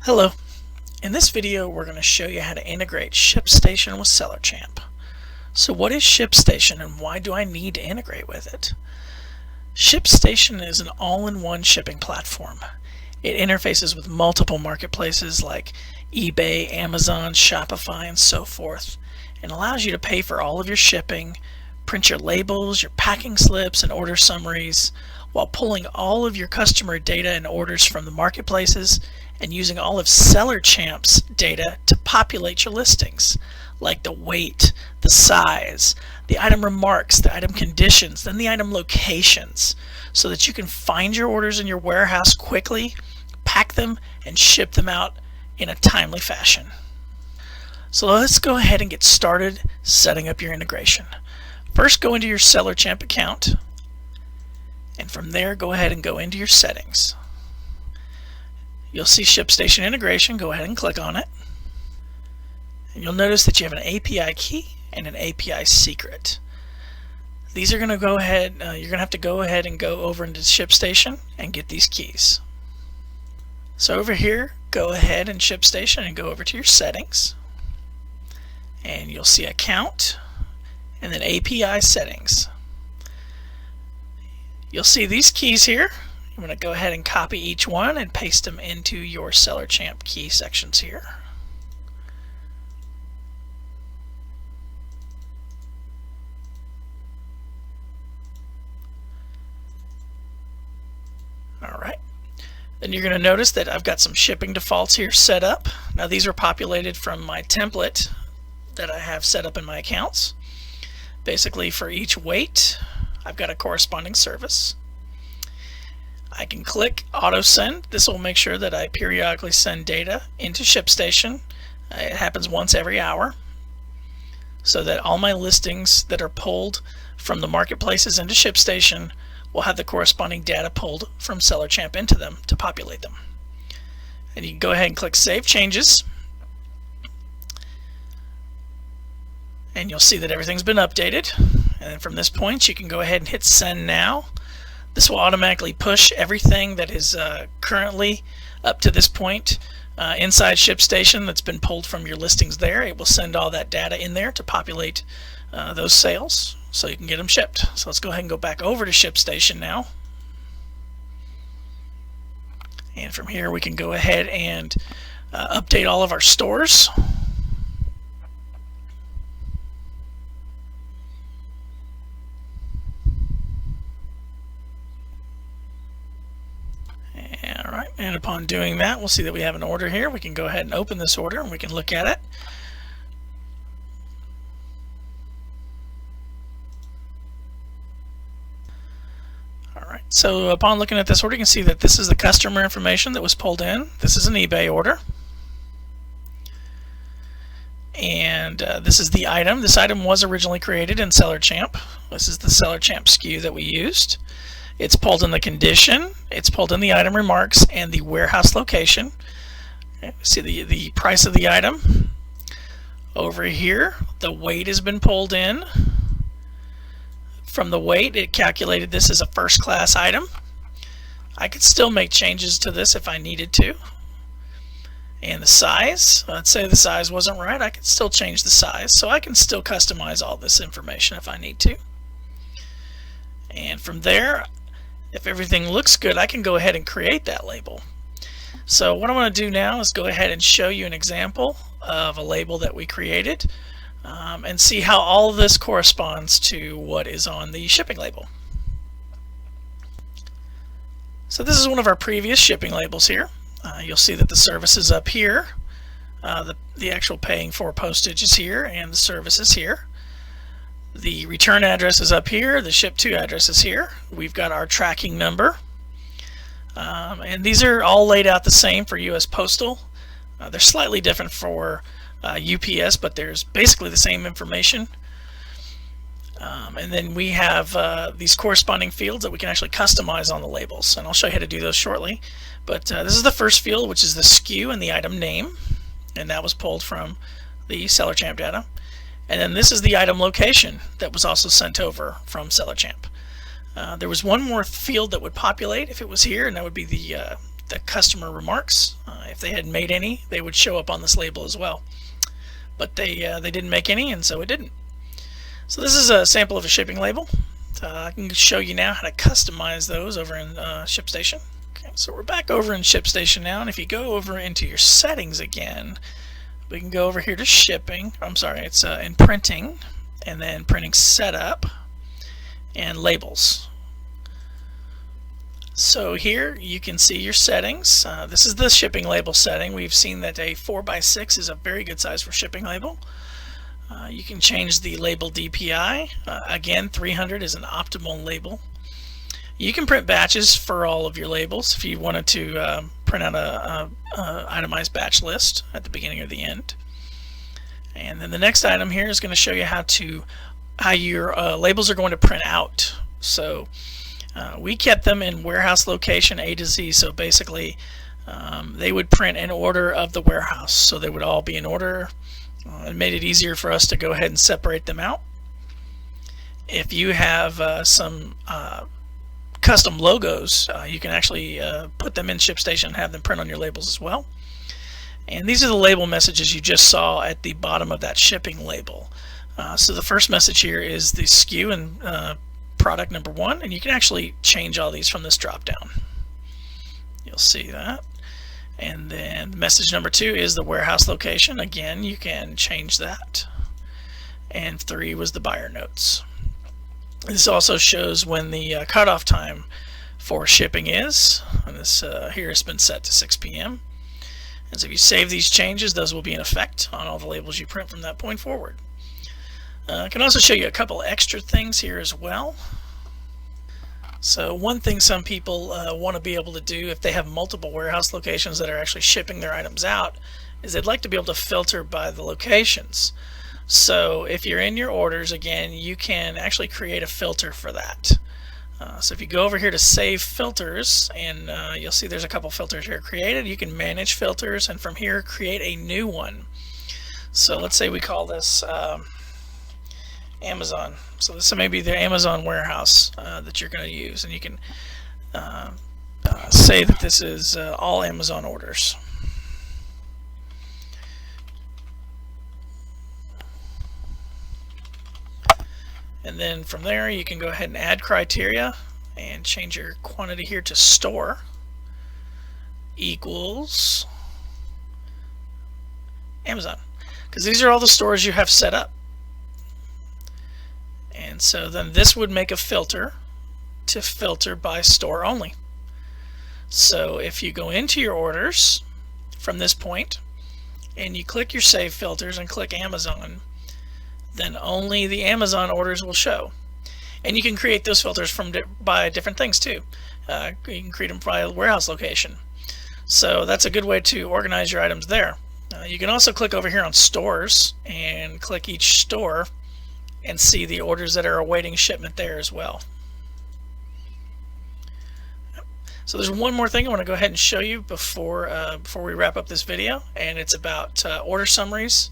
Hello. In this video we're going to show you how to integrate ShipStation with SellerChamp. So what is ShipStation and why do I need to integrate with it? ShipStation is an all-in-one shipping platform. It interfaces with multiple marketplaces like eBay, Amazon, Shopify, and so forth, and allows you to pay for all of your shipping, print your labels, your packing slips, and order summaries, while pulling all of your customer data and orders from the marketplaces and using all of SellerChamp's data to populate your listings, like the weight, the size, the item remarks, the item conditions, then the item locations, so that you can find your orders in your warehouse quickly, pack them, and ship them out in a timely fashion. So let's go ahead and get started setting up your integration. First, go into your SellerChamp account, and from there go ahead and go into your settings. You'll see ShipStation integration. Go ahead and click on it, and you'll notice that you have an API key and an API secret. These are going to go ahead, you're going to have to go ahead and go over into ShipStation and get these keys. So over here, go ahead in ShipStation and go over to your settings, and you'll see account and then API settings. You'll see these keys here. I'm going to go ahead and copy each one and paste them into your SellerChamp key sections here. Alright, then you're going to notice that I've got some shipping defaults here set up. Now these are populated from my template that I have set up in my accounts. Basically, for each weight I've got a corresponding service. I can click auto send. This will make sure that I periodically send data into ShipStation. It happens once every hour, so that all my listings that are pulled from the marketplaces into ShipStation will have the corresponding data pulled from SellerChamp into them to populate them. And you can go ahead and click Save Changes, and you'll see that everything's been updated. And then from this point you can go ahead and hit Send Now. This will automatically push everything that is currently up to this point inside ShipStation that's been pulled from your listings there. It will send all that data in there to populate those sales so you can get them shipped. So let's go ahead and go back over to ShipStation now. And from here we can go ahead and update all of our stores. Alright, and upon doing that, we'll see that we have an order here. We can go ahead and open this order and we can look at it. Alright, so upon looking at this order, you can see that this is the customer information that was pulled in. This is an eBay order. And this is the item. This item was originally created in SellerChamp. This is the SellerChamp SKU that we used. It's pulled in the condition, it's pulled in the item remarks, and the warehouse location. Okay, see the price of the item. Over here, the weight has been pulled in. From the weight, it calculated this as a first class item. I could still make changes to this if I needed to. And the size, let's say the size wasn't right, I could still change the size. So I can still customize all this information if I need to. And from there, if everything looks good, I can go ahead and create that label. So what I want to do now is go ahead and show you an example of a label that we created and see how all of this corresponds to what is on the shipping label. So this is one of our previous shipping labels here. You'll see that the service is up here. The actual paying for postage is here, and the service is here. The return address is up here, the ship to address is here. We've got our tracking number. And these are all laid out the same for US Postal. They're slightly different for UPS, but there's basically the same information. And then we have these corresponding fields that we can actually customize on the labels, and I'll show you how to do those shortly. But this is the first field, which is the SKU and the item name, and that was pulled from the SellerChamp data. And then this is the item location that was also sent over from SellerChamp. There was one more field that would populate if it was here, and that would be the the customer remarks. If they had made any, they would show up on this label as well. But they didn't make any, and so it didn't. So this is a sample of a shipping label. I can show you now how to customize those over in ShipStation. Okay, so we're back over in ShipStation now, and if you go over into your settings again, we can go over here to shipping. I'm sorry, it's in printing, and then printing setup and labels. So here you can see your settings. This is the shipping label setting. We've seen that a 4x6 is a very good size for shipping label. You can change the label DPI. Again, 300 is an optimal label. You can print batches for all of your labels if you wanted to print out a itemized batch list at the beginning or the end. And then the next item here is going to show you how your labels are going to print out. So we kept them in warehouse location A to Z. So basically they would print in order of the warehouse. So they would all be in order. It made it easier for us to go ahead and separate them out. If you have some custom logos, you can actually put them in ShipStation and have them print on your labels as well. And these are the label messages you just saw at the bottom of that shipping label. So the first message here is the SKU and product number 1, and you can actually change all these from this drop down. You'll see that. And then message number 2 is the warehouse location. Again, you can change that. And 3 was the buyer notes. This also shows when the cutoff time for shipping is, and this here has been set to 6 p.m. And so if you save these changes, those will be in effect on all the labels you print from that point forward. I can also show you a couple extra things here as well. So one thing some people want to be able to do if they have multiple warehouse locations that are actually shipping their items out is they'd like to be able to filter by the locations. So if you're in your orders, again, you can actually create a filter for that. So if you go over here to save filters, and you'll see there's a couple filters here created. You can manage filters, and from here create a new one. So let's say we call this Amazon. So this may be the Amazon warehouse that you're going to use, and you can say that this is all Amazon orders. And then from there you can go ahead and add criteria and change your quantity here to store equals Amazon, because these are all the stores you have set up. And so then this would make a filter to filter by store only. So if you go into your orders from this point and you click your save filters and click Amazon, then only the Amazon orders will show. And you can create those filters by different things too. You can create them by warehouse location. So that's a good way to organize your items there. You can also click over here on stores and click each store and see the orders that are awaiting shipment there as well. So there's one more thing I want to go ahead and show you before we wrap up this video, and it's about order summaries.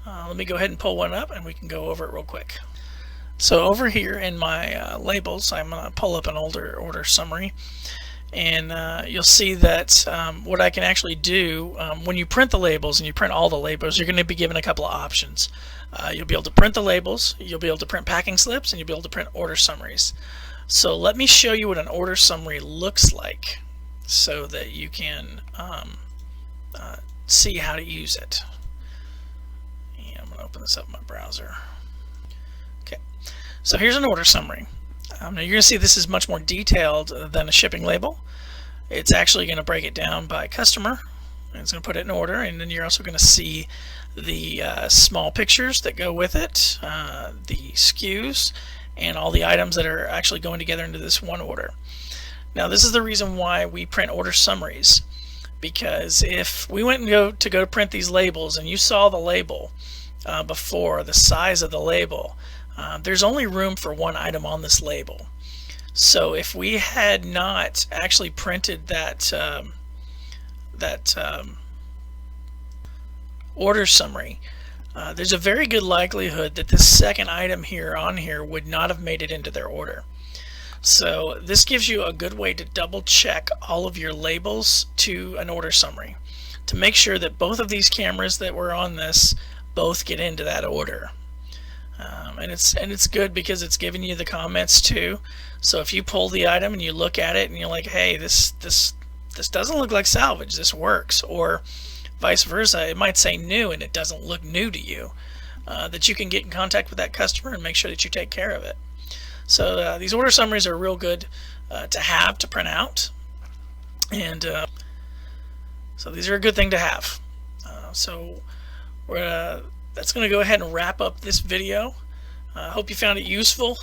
Let me go ahead and pull one up and we can go over it real quick. So over here in my labels, I'm going to pull up an order summary, and you'll see that what I can actually do when you print the labels, and you print all the labels, you're going to be given a couple of options. You'll be able to print the labels, you'll be able to print packing slips, and you'll be able to print order summaries. So let me show you what an order summary looks like so that you can see how to use it. And I'm going to open this up in my browser. Okay, so here's an order summary. Now you're going to see this is much more detailed than a shipping label. It's actually going to break it down by customer, and it's going to put it in order, and then you're also going to see the small pictures that go with it, the SKUs, and all the items that are actually going together into this one order. Now this is the reason why we print order summaries, because if we went and go to print these labels and you saw the label before, the size of the label, there's only room for one item on this label. So if we had not actually printed that order summary, there's a very good likelihood that this second item here on here would not have made it into their order. So this gives you a good way to double check all of your labels to an order summary to make sure that both of these cameras that were on this both get into that order. And it's good because it's giving you the comments too. So if you pull the item and you look at it and you're like, hey, this doesn't look like salvage, this works, or vice versa, it might say new and it doesn't look new to you, that you can get in contact with that customer and make sure that you take care of it. So these order summaries are real good to print out, and so these are a good thing to have. That's going to go ahead and wrap up this video. I hope you found it useful.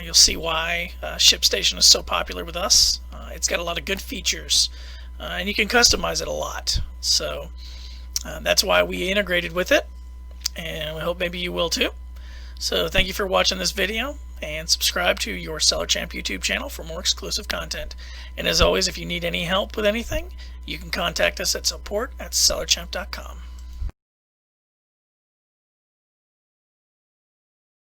You'll see why ShipStation is so popular with us. It's got a lot of good features, and you can customize it a lot. So that's why we integrated with it, and we hope maybe you will too. So thank you for watching this video, and subscribe to your SellerChamp YouTube channel for more exclusive content. And as always, if you need any help with anything, you can contact us at support@SellerChamp.com.